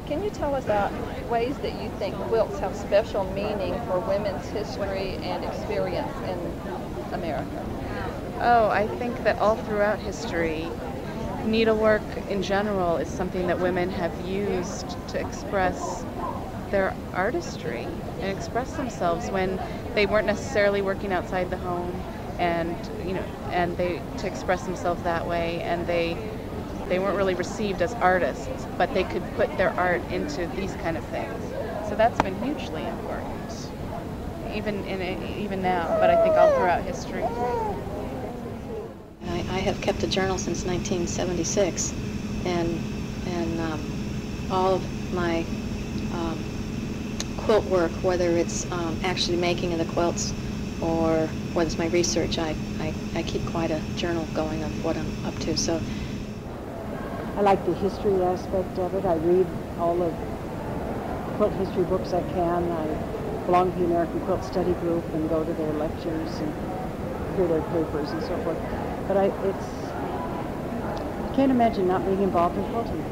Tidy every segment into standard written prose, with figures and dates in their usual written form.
Can you tell us about ways that you think quilts have special meaning for women's history and experience in America? Oh, I think that all throughout history, needlework in general is something that women have used to express their artistry and express themselves when they weren't necessarily working outside the home, and they to express themselves that way, and they weren't really received as artists, but they could put their art into these kind of things. So that's been hugely important, even now, but I think all throughout history. I have kept a journal since 1976, and all of my quilt work, whether it's actually making of the quilts or whether it's my research, I keep quite a journal going of what I'm up to. So I like the history aspect of it. I read all the quilt history books I can. I belong to the American Quilt Study Group and go to their lectures and hear their papers and so forth. But I can't imagine not being involved in quilting.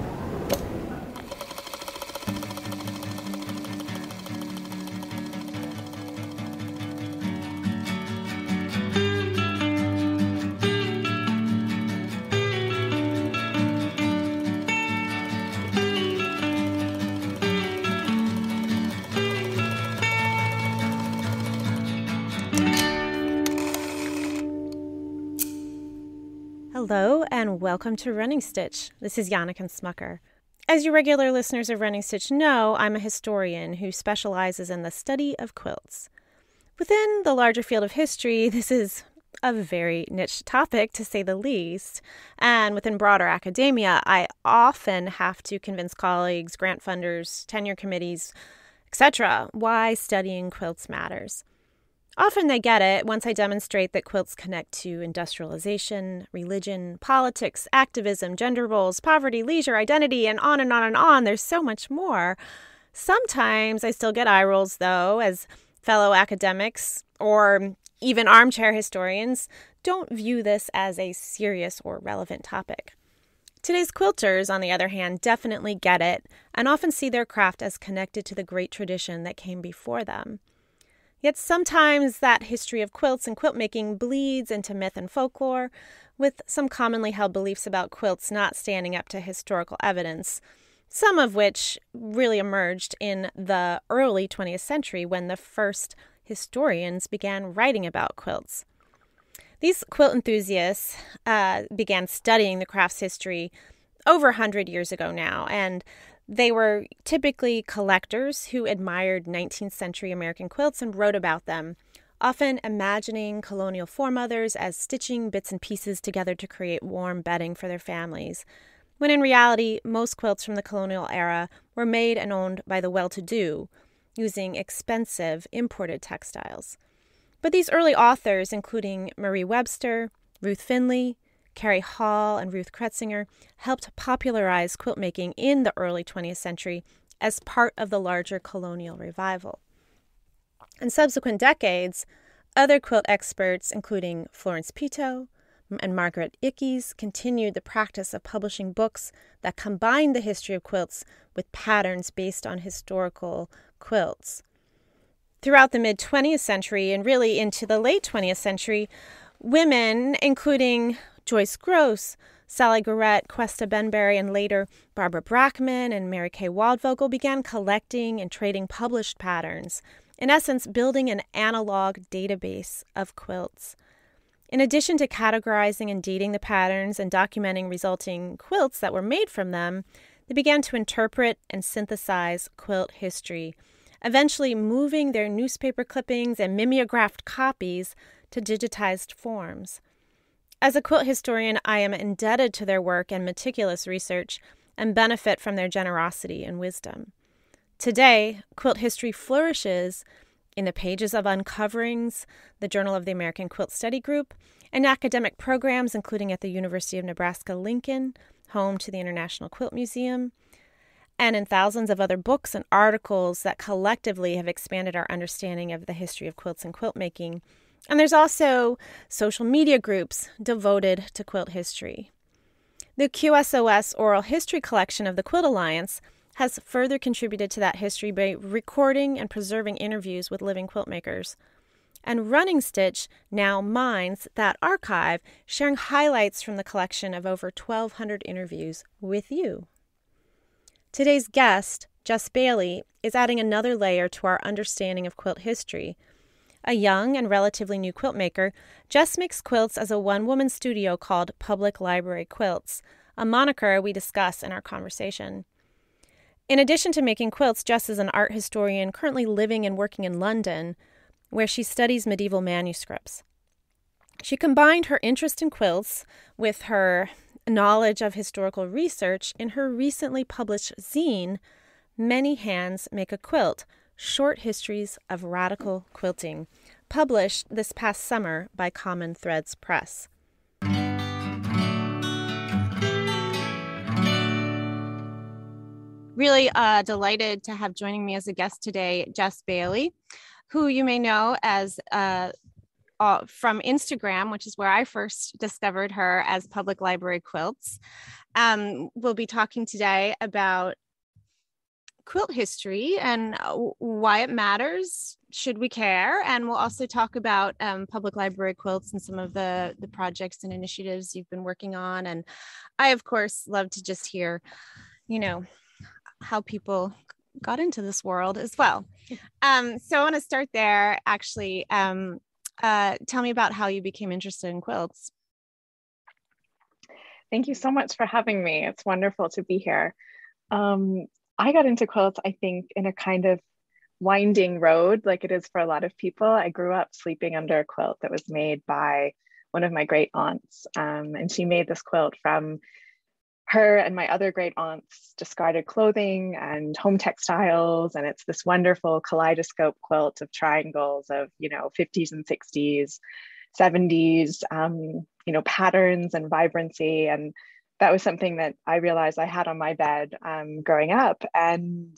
Hello and welcome to Running Stitch. This is Janneken Smucker. As you regular listeners of Running Stitch know, I'm a historian who specializes in the study of quilts. Within the larger field of history, this is a very niche topic, to say the least. And within broader academia, I often have to convince colleagues, grant funders, tenure committees, etc., why studying quilts matters. Often they get it once I demonstrate that quilts connect to industrialization, religion, politics, activism, gender roles, poverty, leisure, identity, and on and on and on. There's so much more. Sometimes I still get eye rolls, though, as fellow academics or even armchair historians don't view this as a serious or relevant topic. Today's quilters, on the other hand, definitely get it and often see their craft as connected to the great tradition that came before them. Yet sometimes that history of quilts and quilt making bleeds into myth and folklore, with some commonly held beliefs about quilts not standing up to historical evidence, some of which really emerged in the early 20th century when the first historians began writing about quilts. These quilt enthusiasts began studying the craft's history over 100 years ago now, and they were typically collectors who admired 19th century American quilts and wrote about them, often imagining colonial foremothers as stitching bits and pieces together to create warm bedding for their families, when in reality, most quilts from the colonial era were made and owned by the well-to-do, using expensive imported textiles. But these early authors, including Marie Webster, Ruth Finley, Carrie Hall, and Ruth Kretzinger, helped popularize quilt making in the early 20th century as part of the larger colonial revival. In subsequent decades, other quilt experts, including Florence Peto and Margaret Ickes, continued the practice of publishing books that combined the history of quilts with patterns based on historical quilts. Throughout the mid-20th century and really into the late 20th century, women, including Joyce Gross, Sally Garrett, Questa Benberry, and later Barbara Brackman and Mary Kay Waldvogel began collecting and trading published patterns, in essence building an analog database of quilts. In addition to categorizing and dating the patterns and documenting resulting quilts that were made from them, they began to interpret and synthesize quilt history, eventually moving their newspaper clippings and mimeographed copies to digitized forms. As a quilt historian, I am indebted to their work and meticulous research and benefit from their generosity and wisdom. Today, quilt history flourishes in the pages of Uncoverings, the Journal of the American Quilt Study Group, and academic programs including at the University of Nebraska-Lincoln, home to the International Quilt Museum, and in thousands of other books and articles that collectively have expanded our understanding of the history of quilts and quilt making. And there's also social media groups devoted to quilt history. The QSOS Oral History Collection of the Quilt Alliance has further contributed to that history by recording and preserving interviews with living quilt makers. And Running Stitch now mines that archive, sharing highlights from the collection of over 1,200 interviews with you. Today's guest, Jess Bailey, is adding another layer to our understanding of quilt history. A young and relatively new quilt maker, Jess makes quilts as a one-woman studio called Public Library Quilts, a moniker we discuss in our conversation. In addition to making quilts, Jess is an art historian currently living and working in London, where she studies medieval manuscripts. She combined her interest in quilts with her knowledge of historical research in her recently published zine, Many Hands Make a Quilt, Short Histories of Radical Quilting, published this past summer by Common Threads Press. Really delighted to have joining me as a guest today, Jess Bailey, who you may know as from Instagram, which is where I first discovered her as Public Library Quilts. We'll be talking today about quilt history and why it matters, should we care, and we'll also talk about Public Library Quilts and some of the projects and initiatives you've been working on. And I, of course, love to just hear, how people got into this world as well. So I want to start there, actually. Tell me about how you became interested in quilts. Thank you so much for having me. It's wonderful to be here. I got into quilts, I think, in a kind of winding road, like it is for a lot of people. I grew up sleeping under a quilt that was made by one of my great aunts. And she made this quilt from her and my other great aunt's discarded clothing and home textiles. And it's this wonderful kaleidoscope quilt of triangles of, 50s and 60s, 70s, patterns and vibrancy. And that was something that I realized I had on my bed growing up. And,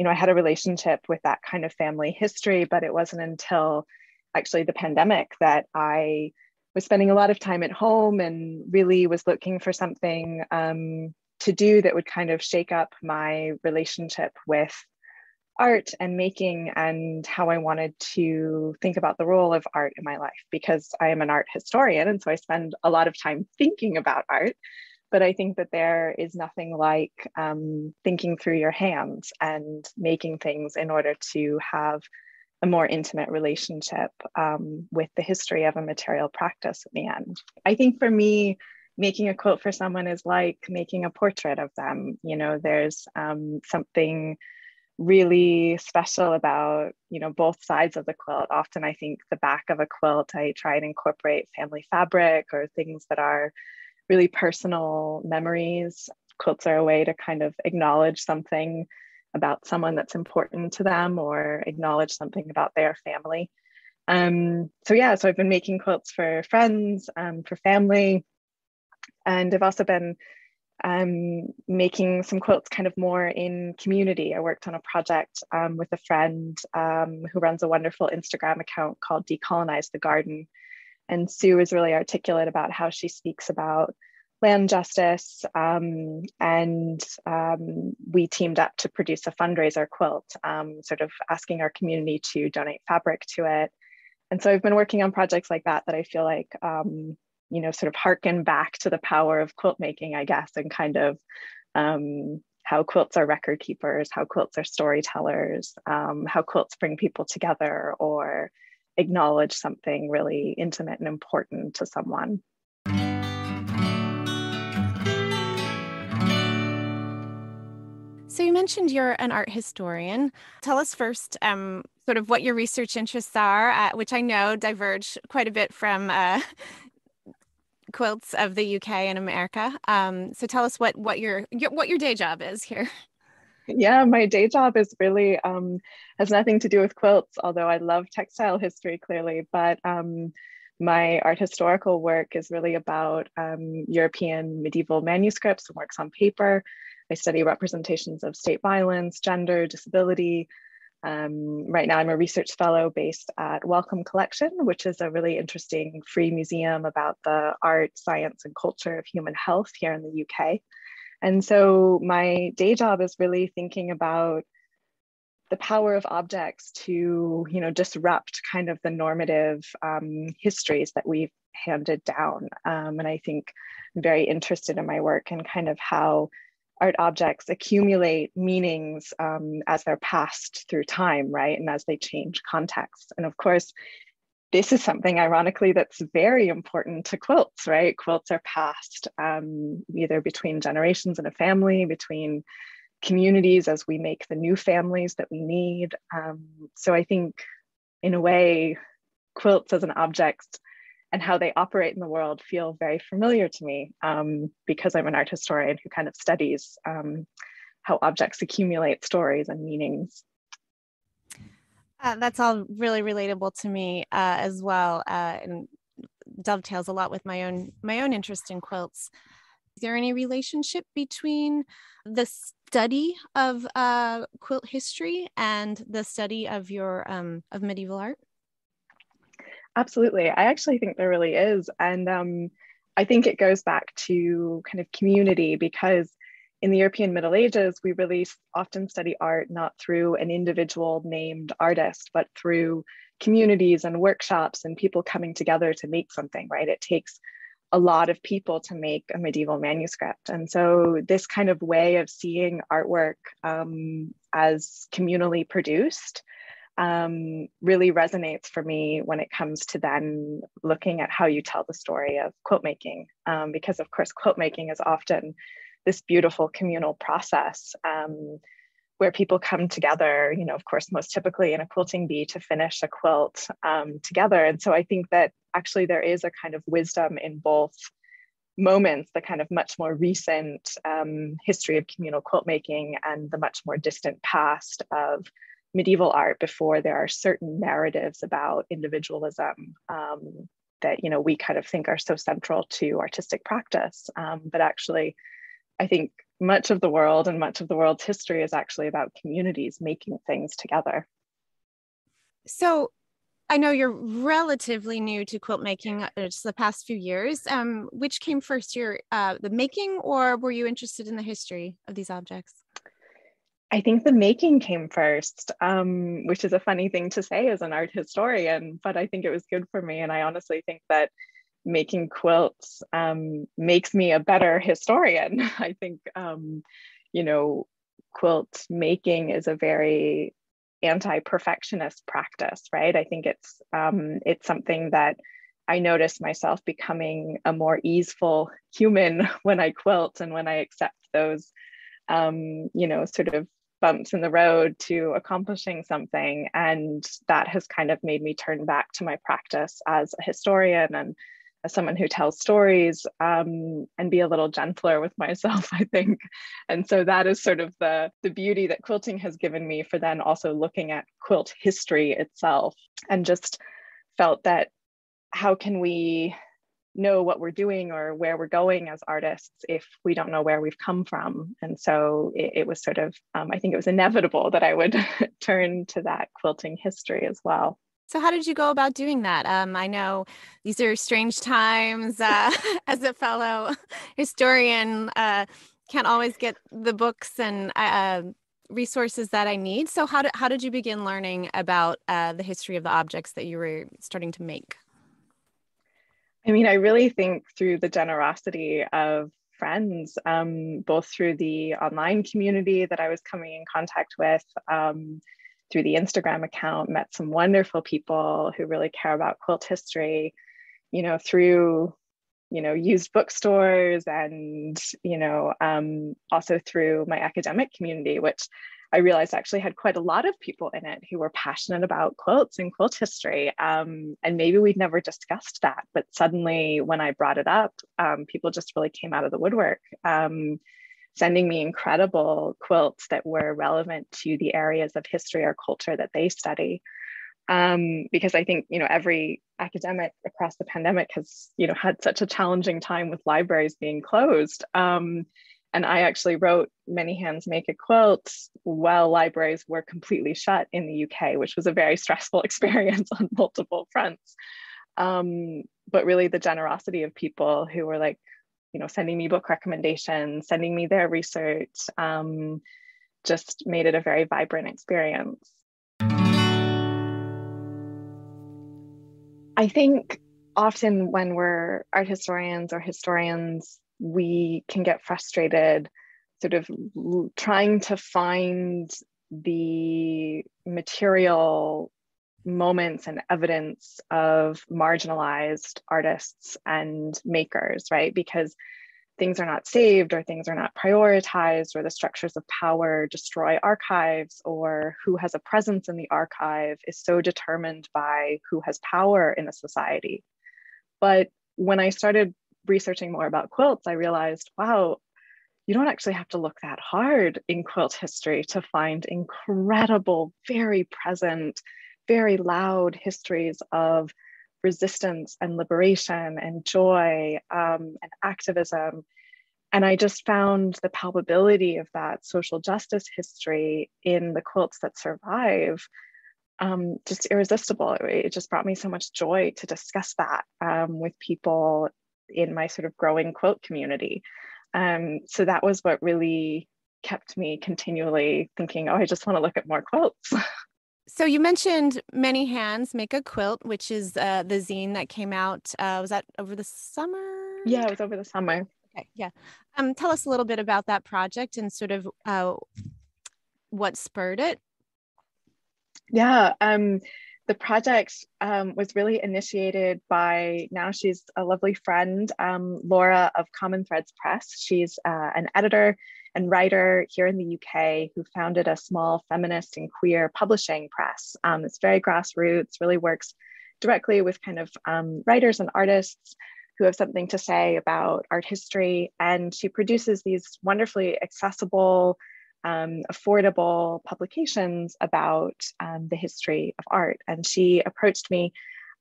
I had a relationship with that kind of family history, but it wasn't until actually the pandemic that I was spending a lot of time at home and really was looking for something to do that would kind of shake up my relationship with art and making and how I wanted to think about the role of art in my life, because I am an art historian. And so I spend a lot of time thinking about art, but I think that there is nothing like thinking through your hands and making things in order to have a more intimate relationship with the history of a material practice in the end. I think for me, making a quilt for someone is like making a portrait of them. There's something really special about, both sides of the quilt. Often I think the back of a quilt, I try and incorporate family fabric or things that are really personal memories. Quilts are a way to kind of acknowledge something about someone that's important to them or acknowledge something about their family. So I've been making quilts for friends, for family, and I've also been making some quilts kind of more in community. I worked on a project with a friend who runs a wonderful Instagram account called Decolonize the Garden. And Sue is really articulate about how she speaks about land justice, and we teamed up to produce a fundraiser quilt, sort of asking our community to donate fabric to it. And so I've been working on projects like that I feel like, sort of harken back to the power of quilt making, I guess, and kind of how quilts are record keepers, how quilts are storytellers, how quilts bring people together or acknowledge something really intimate and important to someone. So you mentioned you're an art historian. Tell us first sort of what your research interests are, which I know diverge quite a bit from quilts of the UK and America. So tell us what your day job is here. Yeah, my day job is really has nothing to do with quilts, although I love textile history clearly. But my art historical work is really about European medieval manuscripts and works on paper. I study representations of state violence, gender, disability. Right now I'm a research fellow based at Wellcome Collection, which is a really interesting free museum about the art, science, and culture of human health here in the UK. And so my day job is really thinking about the power of objects to, disrupt kind of the normative histories that we've handed down. And I think I'm very interested in my work and kind of how art objects accumulate meanings as they're passed through time, right? And as they change context. And of course, this is something ironically that's very important to quilts, right? Quilts are passed either between generations in a family, between communities as we make the new families that we need. So I think in a way, quilts as an object and how they operate in the world feel very familiar to me because I'm an art historian who kind of studies how objects accumulate stories and meanings. That's all really relatable to me as well, and dovetails a lot with my own interest in quilts. Is there any relationship between the study of quilt history and the study of your of medieval art? Absolutely, I actually think there really is, and I think it goes back to kind of community, because in the European Middle Ages, we really often study art not through an individual named artist, but through communities and workshops and people coming together to make something, right? It takes a lot of people to make a medieval manuscript. And so this kind of way of seeing artwork as communally produced really resonates for me when it comes to then looking at how you tell the story of quilt making, because of course, quilt making is often this beautiful communal process where people come together, of course, most typically in a quilting bee to finish a quilt together. And so I think that actually there is a kind of wisdom in both moments, the kind of much more recent history of communal quilt making and the much more distant past of medieval art, before there are certain narratives about individualism that, we kind of think are so central to artistic practice. But actually, I think much of the world and much of the world's history is actually about communities making things together. So I know you're relatively new to quilt making, just the past few years. Which came first, the making, or were you interested in the history of these objects? I think the making came first, which is a funny thing to say as an art historian, but I think it was good for me. And I honestly think that making quilts makes me a better historian. I think, quilt making is a very anti-perfectionist practice, right? I think it's something that I notice myself becoming a more easeful human when I quilt and when I accept those, sort of bumps in the road to accomplishing something. And that has kind of made me turn back to my practice as a historian and as someone who tells stories, and be a little gentler with myself, I think. And so that is sort of the beauty that quilting has given me for then also looking at quilt history itself, and just felt that how can we know what we're doing or where we're going as artists if we don't know where we've come from? And so it was sort of, I think it was inevitable that I would turn to that quilting history as well. So how did you go about doing that? I know these are strange times. As a fellow historian, can't always get the books and resources that I need. So how did you begin learning about the history of the objects that you were starting to make? I mean, I really think through the generosity of friends, both through the online community that I was coming in contact with, through the Instagram account, met some wonderful people who really care about quilt history, through, used bookstores, and, also through my academic community, which I realized actually had quite a lot of people in it who were passionate about quilts and quilt history. And maybe we'd never discussed that, but suddenly when I brought it up, people just really came out of the woodwork, sending me incredible quilts that were relevant to the areas of history or culture that they study. Because I think, every academic across the pandemic has, had such a challenging time with libraries being closed. And I actually wrote Many Hands Make a Quilt while libraries were completely shut in the UK, which was a very stressful experience on multiple fronts. But really the generosity of people who were like, sending me book recommendations, sending me their research, just made it a very vibrant experience. I think often when we're art historians or historians, we can get frustrated sort of trying to find the material moments and evidence of marginalized artists and makers, right? Because things are not saved, or things are not prioritized, or the structures of power destroy archives, or who has a presence in the archive is so determined by who has power in a society. But when I started researching more about quilts, I realized, wow, you don't actually have to look that hard in quilt history to find incredible, very present, very loud histories of resistance and liberation and joy and activism. And I just found the palpability of that social justice history in the quilts that survive just irresistible. It just brought me so much joy to discuss that with people in my sort of growing quilt community. So that was what really kept me continually thinking, oh, I just want to look at more quilts. So you mentioned Many Hands Make a Quilt, which is the zine that came out. Was that over the summer? Yeah, it was over the summer. Okay, yeah. Tell us a little bit about that project and sort of what spurred it. Yeah, the project was really initiated by, now she's a lovely friend, Laura of Common Threads Press. She's an editor and writer here in the UK who founded a small feminist and queer publishing press. It's very grassroots, really works directly with kind of writers and artists who have something to say about art history. And she produces these wonderfully accessible, affordable publications about the history of art. And she approached me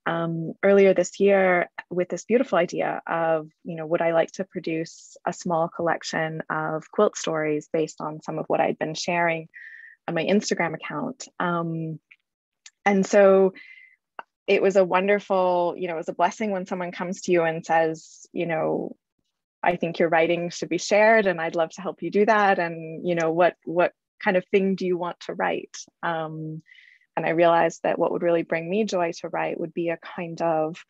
earlier this year with this beautiful idea of, would I like to produce a small collection of quilt stories based on some of what I'd been sharing on my Instagram account. And so it was a wonderful, it was a blessing when someone comes to you and says, I think your writing should be shared and I'd love to help you do that. And, what kind of thing do you want to write? And I realized that what would really bring me joy to write would be a kind of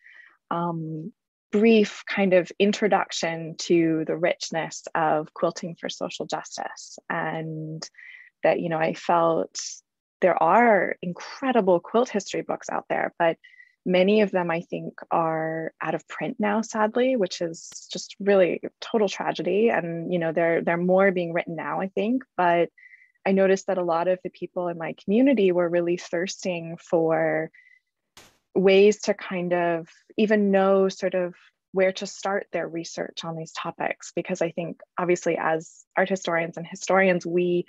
brief kind of introduction to the richness of quilting for social justice. And that, I felt there are incredible quilt history books out there, but many of them I think are out of print now, sadly, which is just really total tragedy. And, they're more being written now, I think, but I noticed that a lot of the people in my community were really thirsting for ways to kind of even know sort of where to start their research on these topics. Because I think obviously as art historians and historians, we,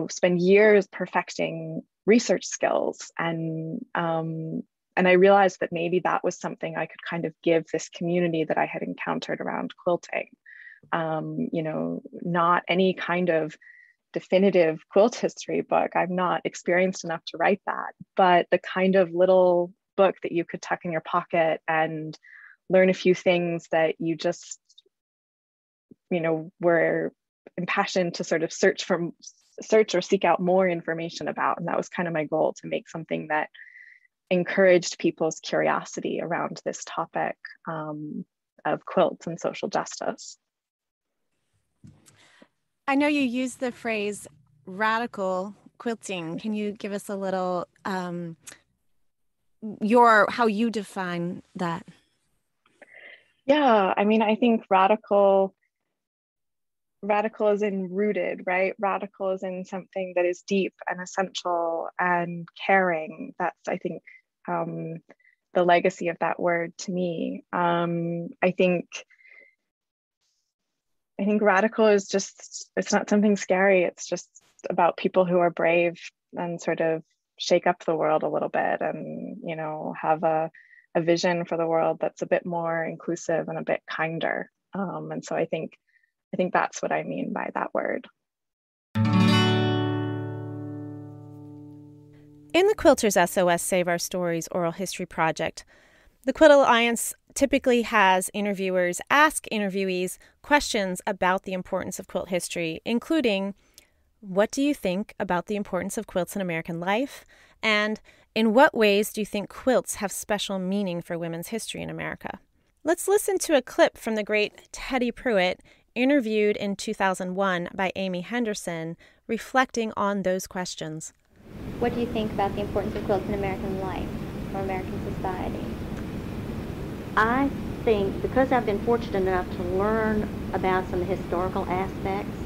spend years perfecting research skills. And I realized that maybe that was something I could kind of give this community that I had encountered around quilting. Not any kind of definitive quilt history book. I'm not experienced enough to write that, but the kind of little book that you could tuck in your pocket and learn a few things that you just, were impassioned to sort of search or seek out more information about. And that was kind of my goal, to make something that encouraged people's curiosity around this topic of quilts and social justice. I know you use the phrase radical quilting. Can you give us a little how you define that? Yeah, I mean, I think radical is in rooted, right? Radical is in something that is deep and essential and caring. That's, I think, the legacy of that word to me. I think radical is just, it's not something scary. It's just about people who are brave and sort of shake up the world a little bit and, have a vision for the world that's a bit more inclusive and a bit kinder. And so I think that's what I mean by that word. In the Quilters SOS Save Our Stories oral history project, The Quilt Alliance typically has interviewers ask interviewees questions about the importance of quilt history, including, what do you think about the importance of quilts in American life? And in what ways do you think quilts have special meaning for women's history in America? Let's listen to a clip from the great Teddy Pruitt, interviewed in 2001 by Amy Henderson, reflecting on those questions. What do you think about the importance of quilts in American life or American society? I think because I've been fortunate enough to learn about some historical aspects,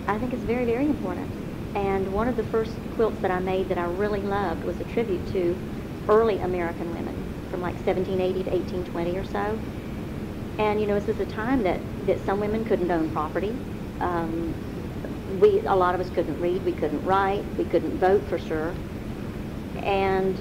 I think it's very, very important. And one of the first quilts that I made that I really loved was a tribute to early American women from like 1780 to 1820 or so. And you know, this is a time that some women couldn't own property. A lot of us couldn't read, we couldn't write, we couldn't vote for sure. And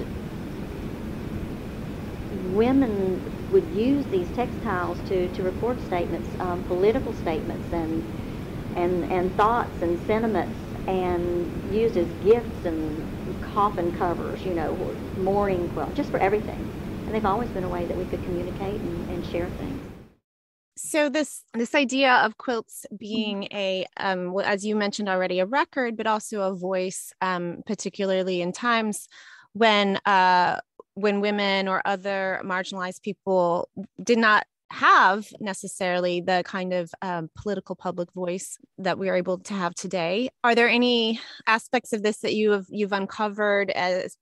women would use these textiles to record statements, political statements and thoughts and sentiments, and used as gifts and coffin covers, you know, mourning quilts, just for everything. And they've always been a way that we could communicate and share things. So this idea of quilts being a, as you mentioned already, a record, but also a voice, particularly in times when women or other marginalized people did not have necessarily the kind of political public voice that we are able to have today. Are there any aspects of this that you've uncovered as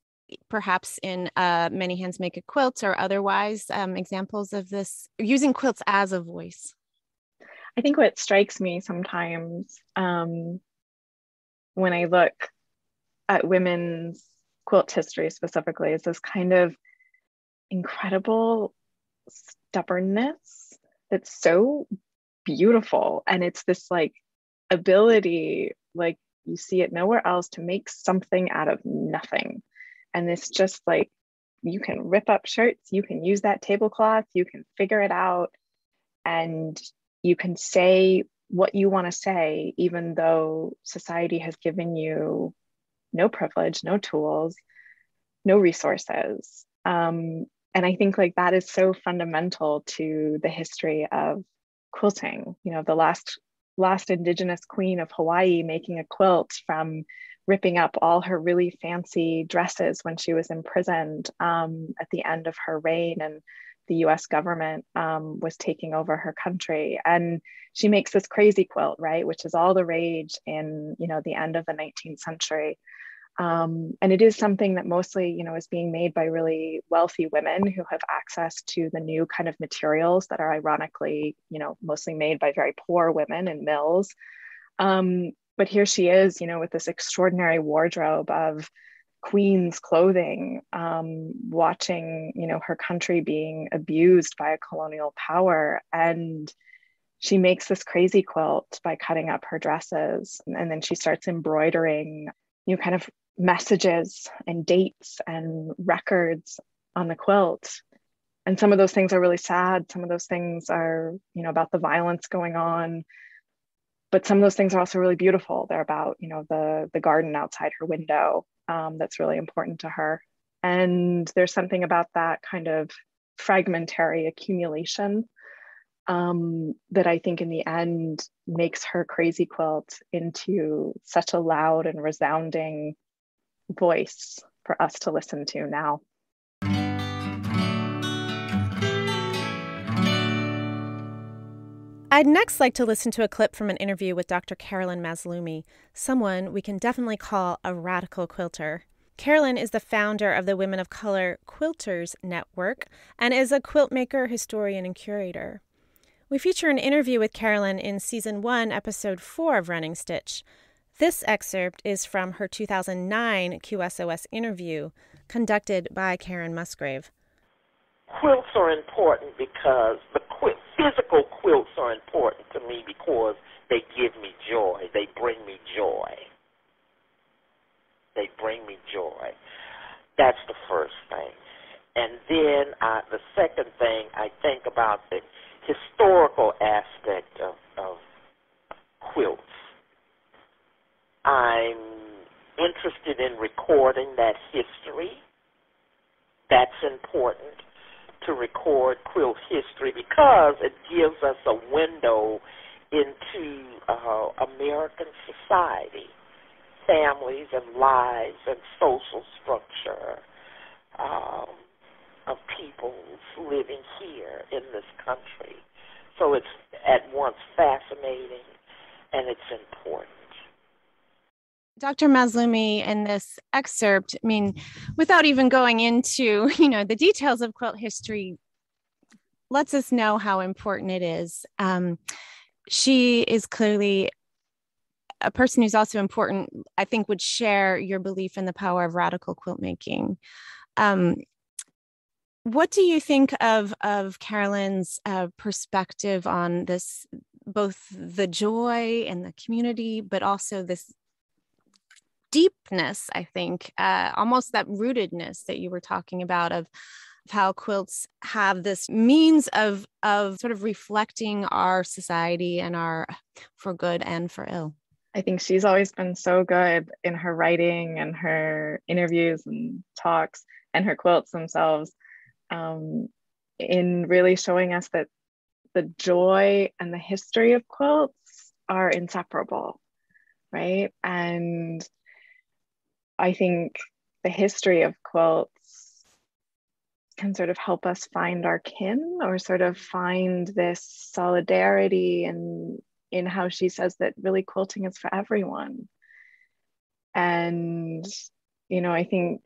perhaps in Many Hands Make a Quilt or otherwise, examples of this, using quilts as a voice? I think what strikes me sometimes when I look at women's quilt history specifically is this kind of incredible stubbornness that's so beautiful. And it's this like ability, like you see it nowhere else, to make something out of nothing. And it's just like, you can rip up shirts, you can use that tablecloth, you can figure it out, and you can say what you want to say, even though society has given you no privilege, no tools, no resources. And I think like that is so fundamental to the history of quilting. You know, the last Indigenous queen of Hawaii making a quilt from ripping up all her really fancy dresses when she was imprisoned at the end of her reign, and the US government was taking over her country. And she makes this crazy quilt, right, which is all the rage in, you know, the end of the 19th century. And it is something that mostly, you know, is being made by really wealthy women who have access to the new kind of materials that are ironically, you know, mostly made by very poor women in mills. But here she is, you know, with this extraordinary wardrobe of queen's clothing, watching, you know, her country being abused by a colonial power. And she makes this crazy quilt by cutting up her dresses. And then she starts embroidering, you know, kind of messages and dates and records on the quilt. And some of those things are really sad. Some of those things are, you know, about the violence going on. But some of those things are also really beautiful. They're about, you know, the garden outside her window that's really important to her. And there's something about that kind of fragmentary accumulation that I think in the end makes her crazy quilt into such a loud and resounding voice for us to listen to now. I'd next like to listen to a clip from an interview with Dr. Carolyn Mazlumi, someone we can definitely call a radical quilter. Carolyn is the founder of the Women of Color Quilters Network and is a quilt maker, historian, and curator. We feature an interview with Carolyn in Season 1, Episode 4 of Running Stitch. This excerpt is from her 2009 QSOS interview conducted by Karen Musgrave. Quilts are important because physical quilts are important to me because they give me joy. They bring me joy. They bring me joy. That's the first thing. And then the second thing, I think about the historical aspect of quilts. I'm interested in recording that history. That's important to to record quilt history because it gives us a window into American society, families and lives and social structure of people living here in this country. So it's at once fascinating and it's important. Dr. Mazlumi, in this excerpt, I mean, without even going into, the details of quilt history, lets us know how important it is. She is clearly a person who's also important, I think, would share your belief in the power of radical quilt making. What do you think of Carolyn's perspective on this, both the joy and the community, but also this deepness, I think, almost that rootedness that you were talking about of how quilts have this means of sort of reflecting our society and our for good and for ill? I think she's always been so good in her writing and her interviews and talks and her quilts themselves, in really showing us that the joy and the history of quilts are inseparable, right? And I think the history of quilts can sort of help us find our kin, or sort of find this solidarity in how she says that really quilting is for everyone. And, I think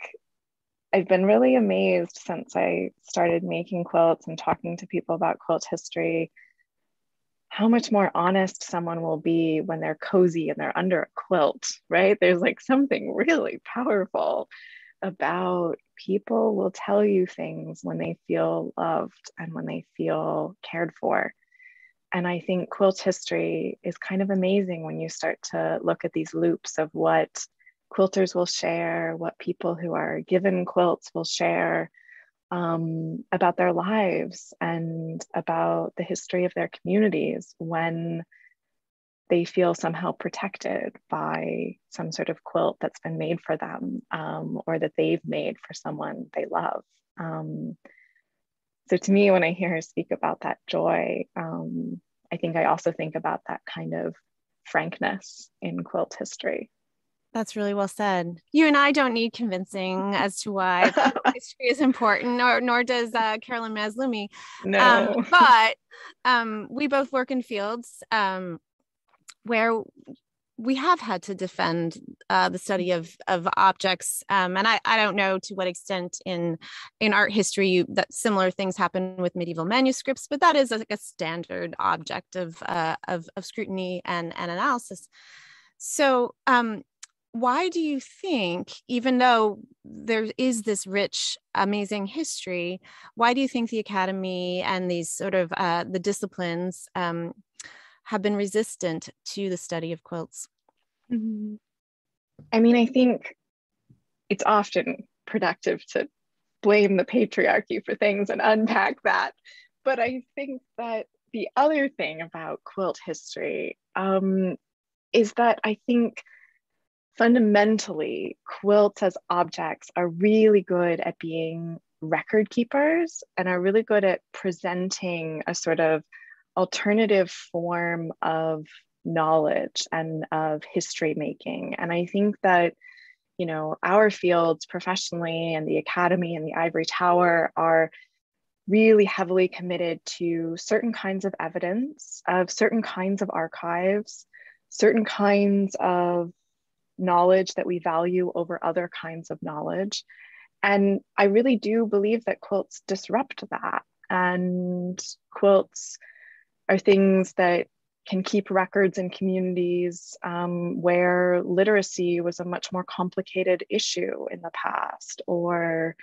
I've been really amazed since I started making quilts and talking to people about quilt history, how much more honest someone will be when they're cozy and they're under a quilt, right? There's like something really powerful about people will tell you things when they feel loved and when they feel cared for. And I think quilt history is kind of amazing when you start to look at these loops of what quilters will share, what people who are given quilts will share, about their lives and about the history of their communities when they feel somehow protected by some sort of quilt that's been made for them, or that they've made for someone they love. So to me, when I hear her speak about that joy, I think I also think about that kind of frankness in quilt history. That's really well said. You and I don't need convincing as to why history is important, nor does Carolyn Mazlumi. No. But we both work in fields where we have had to defend the study of objects. And I don't know to what extent in art history that similar things happen with medieval manuscripts, but that is like a standard object of scrutiny and analysis. So why do you think, even though there is this rich, amazing history, why do you think the Academy and these sort of the disciplines have been resistant to the study of quilts? Mm-hmm. I mean, I think it's often productive to blame the patriarchy for things and unpack that. But I think that the other thing about quilt history is that I think fundamentally, quilts as objects are really good at being record keepers and are really good at presenting a sort of alternative form of knowledge and of history making. And I think that, our fields professionally and the Academy and the Ivory Tower are really heavily committed to certain kinds of evidence, of certain kinds of archives, certain kinds of knowledge that we value over other kinds of knowledge. And I really do believe that quilts disrupt that. And quilts are things that can keep records in communities where literacy was a much more complicated issue in the past, or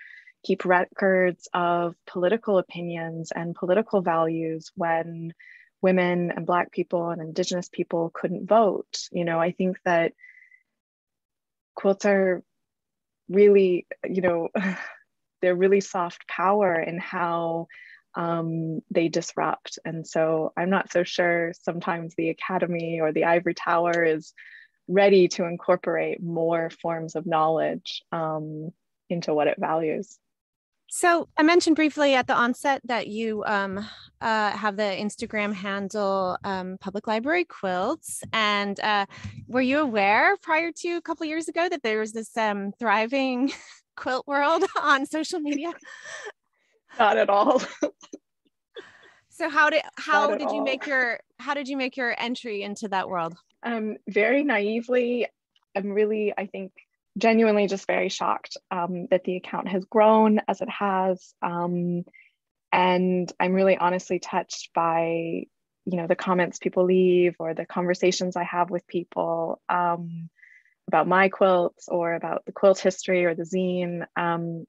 keep records of political opinions and political values when women and Black people and Indigenous people couldn't vote. I think that quilts are really, they're really soft power in how they disrupt. And so I'm not so sure sometimes the Academy or the Ivory Tower is ready to incorporate more forms of knowledge into what it values. So I mentioned briefly at the onset that you have the Instagram handle Public Library Quilts. And were you aware prior to a couple years ago that there was this thriving quilt world on social media? Not at all. So how did you make your entry into that world? Very naively. I'm really, I think, genuinely just very shocked that the account has grown as it has. And I'm really honestly touched by, the comments people leave or the conversations I have with people about my quilts or about the quilt history or the zine.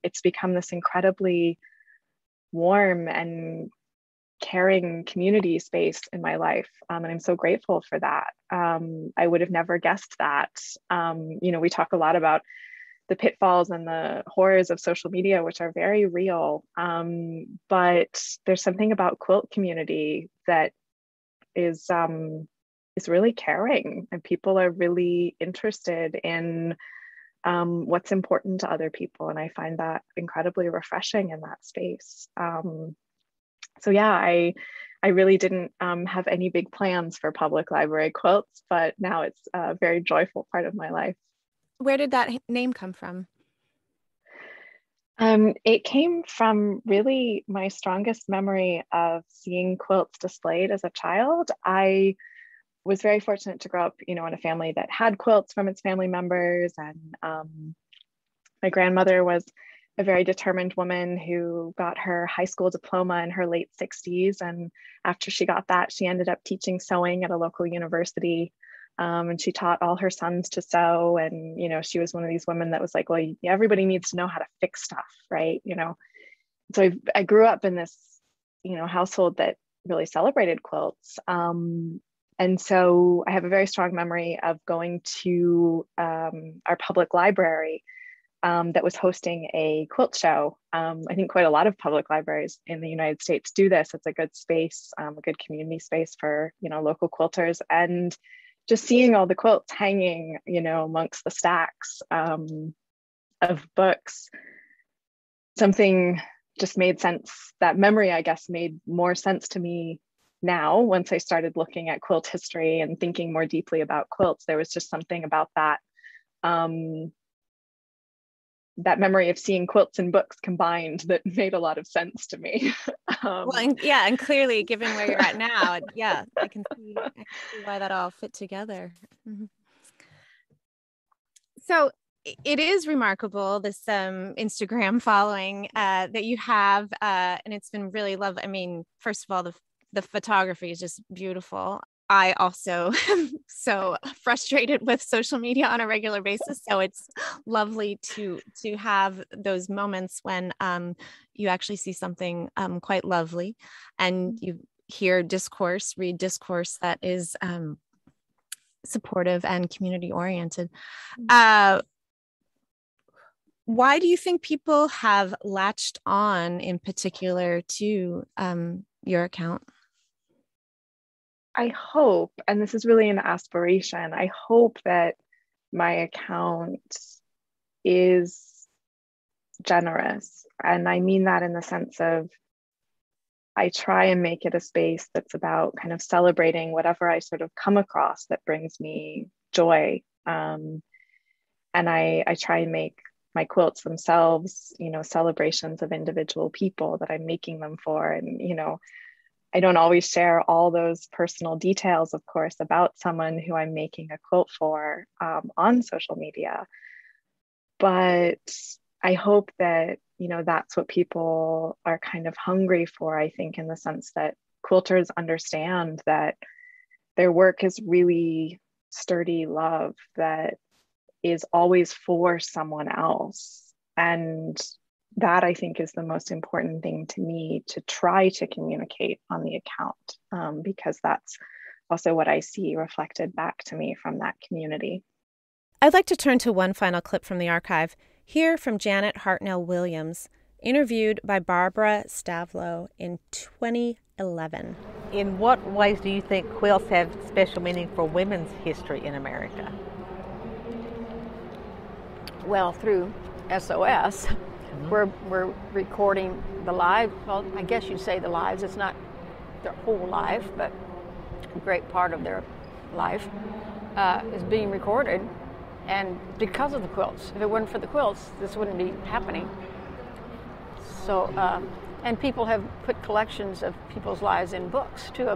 It's become this incredibly warm and caring community space in my life. And I'm so grateful for that. I would have never guessed that. We talk a lot about the pitfalls and the horrors of social media, which are very real. But there's something about quilt community that is really caring, and people are really interested in what's important to other people. And I find that incredibly refreshing in that space. So yeah, I really didn't have any big plans for Public Library Quilts, but now it's a very joyful part of my life. Where did that name come from? It came from really my strongest memory of seeing quilts displayed as a child. I was very fortunate to grow up, in a family that had quilts from its family members. And my grandmother was a very determined woman who got her high school diploma in her late 60s. And after she got that, she ended up teaching sewing at a local university. And she taught all her sons to sew. And, she was one of these women that was like, well, everybody needs to know how to fix stuff, right? So I grew up in this, household that really celebrated quilts. And so I have a very strong memory of going to our public library that was hosting a quilt show. I think quite a lot of public libraries in the United States do this. It's a good space, a good community space for, local quilters. And just seeing all the quilts hanging, amongst the stacks of books, something just made sense. That memory, I guess, made more sense to me now once I started looking at quilt history and thinking more deeply about quilts. There was just something about that that memory of seeing quilts and books combined that made a lot of sense to me. And clearly, given where you're at now, I can see why that all fit together. Mm-hmm. So it is remarkable, this Instagram following that you have, and it's been really lovely. I mean, first of all, the photography is just beautiful. I also am so frustrated with social media on a regular basis. So it's lovely to have those moments when you actually see something quite lovely and you read discourse that is supportive and community oriented. Why do you think people have latched on in particular to your account? I hope, and this is really an aspiration, I hope that my account is generous. And I mean that in the sense of I try and make it a space that's about kind of celebrating whatever I sort of come across that brings me joy. And I try and make my quilts themselves, celebrations of individual people that I'm making them for. And, I don't always share all those personal details, of course, about someone who I'm making a quilt for on social media. But I hope that, that's what people are kind of hungry for, I think, in the sense that quilters understand that their work is really sturdy love that is always for someone else. And that, I think, is the most important thing to me to try to communicate on the account, because that's also what I see reflected back to me from that community. I'd like to turn to one final clip from the archive, here from Janet Hartnell Williams, interviewed by Barbara Stavlow in 2011. In what ways do you think quilts have special meaning for women's history in America? Well, through SOS. We're recording the live, well, I guess you'd say the lives. It's not their whole life, but a great part of their life is being recorded. And because of the quilts, if it weren't for the quilts, this wouldn't be happening. So, and people have put collections of people's lives in books too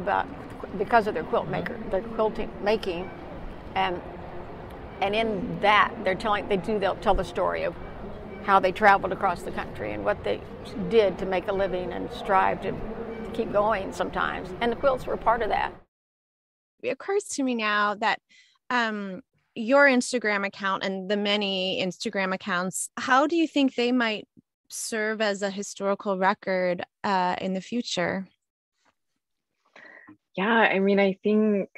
because of their their quilting making, and in that they'll tell the story of how they traveled across the country and what they did to make a living and strive to keep going sometimes. And the quilts were part of that. It occurs to me now that your Instagram account and the many Instagram accounts, how do you think they might serve as a historical record in the future? Yeah, I mean, I think,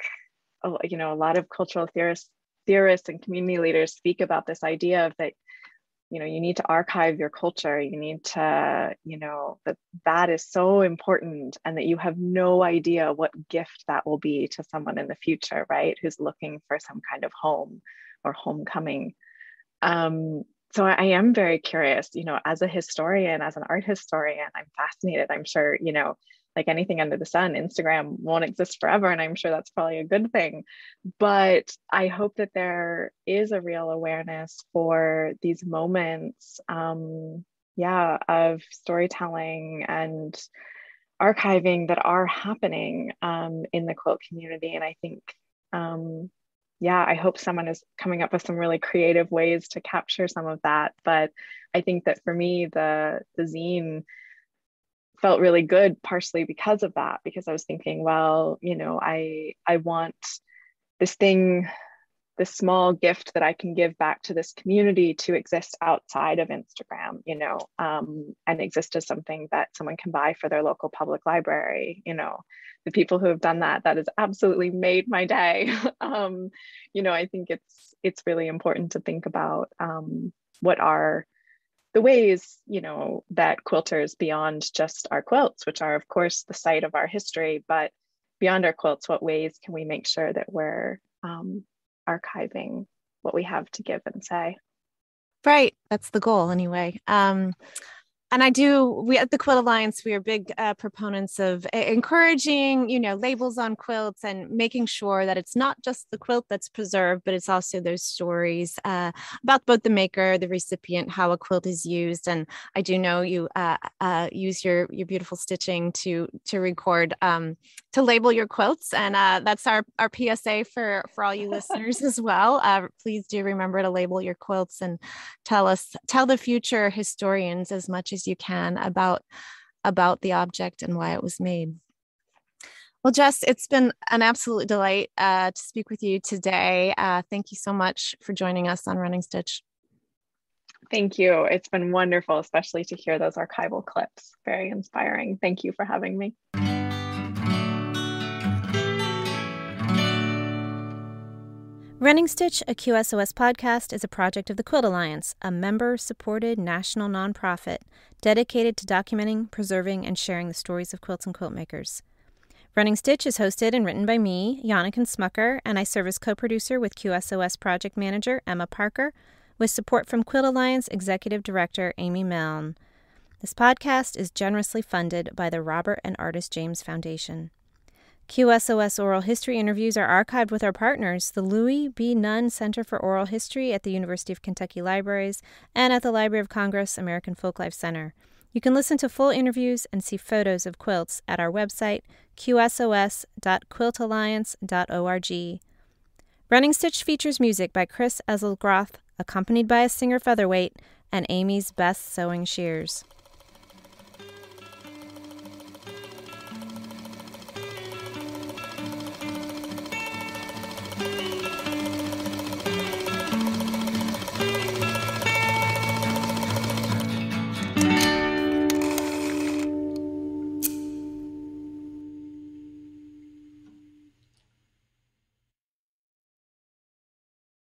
a lot of cultural theorists and community leaders speak about this idea of that, you need to archive your culture. You need to, that is so important, and that you have no idea what gift that will be to someone in the future, right? Who's looking for some kind of home or homecoming. So I am very curious, as a historian, as an art historian, I'm fascinated. I'm sure, like anything under the sun, Instagram won't exist forever, and I'm sure that's probably a good thing. But I hope that there is a real awareness for these moments, of storytelling and archiving that are happening in the quilt community. And I think, I hope someone is coming up with some really creative ways to capture some of that. But I think that for me, the zine felt really good, partially because of that, because I was thinking, well, I want this small gift that I can give back to this community to exist outside of Instagram, and exist as something that someone can buy for their local public library. The people who have done that has absolutely made my day. I think it's really important to think about what are the ways, that quilters, beyond just our quilts, which are of course the site of our history, but beyond our quilts, what ways can we make sure that we're archiving what we have to give and say? Right. That's the goal anyway. And we at the Quilt Alliance, we are big proponents of encouraging, labels on quilts and making sure that it's not just the quilt that's preserved, but it's also those stories about both the maker, the recipient, how a quilt is used. And I do know you use your beautiful stitching to record, to label your quilts. And that's our PSA for all you listeners as well. Please do remember to label your quilts and tell the future historians as much as you can about the object and why it was made. Well, Jess, it's been an absolute delight to speak with you today. Thank you so much for joining us on Running Stitch. Thank you. It's been wonderful, especially to hear those archival clips. Very inspiring. Thank you for having me. Running Stitch, a QSOS podcast, is a project of the Quilt Alliance, a member-supported national nonprofit dedicated to documenting, preserving, and sharing the stories of quilts and quilt makers. Running Stitch is hosted and written by me, Janneken Smucker, and I serve as co-producer with QSOS project manager Emma Parker, with support from Quilt Alliance Executive Director Amy Milne. This podcast is generously funded by the Robert and Artist James Foundation. QSOS oral history interviews are archived with our partners, the Louis B. Nunn Center for Oral History at the University of Kentucky Libraries and at the Library of Congress American Folklife Center. You can listen to full interviews and see photos of quilts at our website, qsos.quiltalliance.org. Running Stitch features music by Chris Eselgroth, accompanied by a singer featherweight, and Amy's Best Sewing Shears.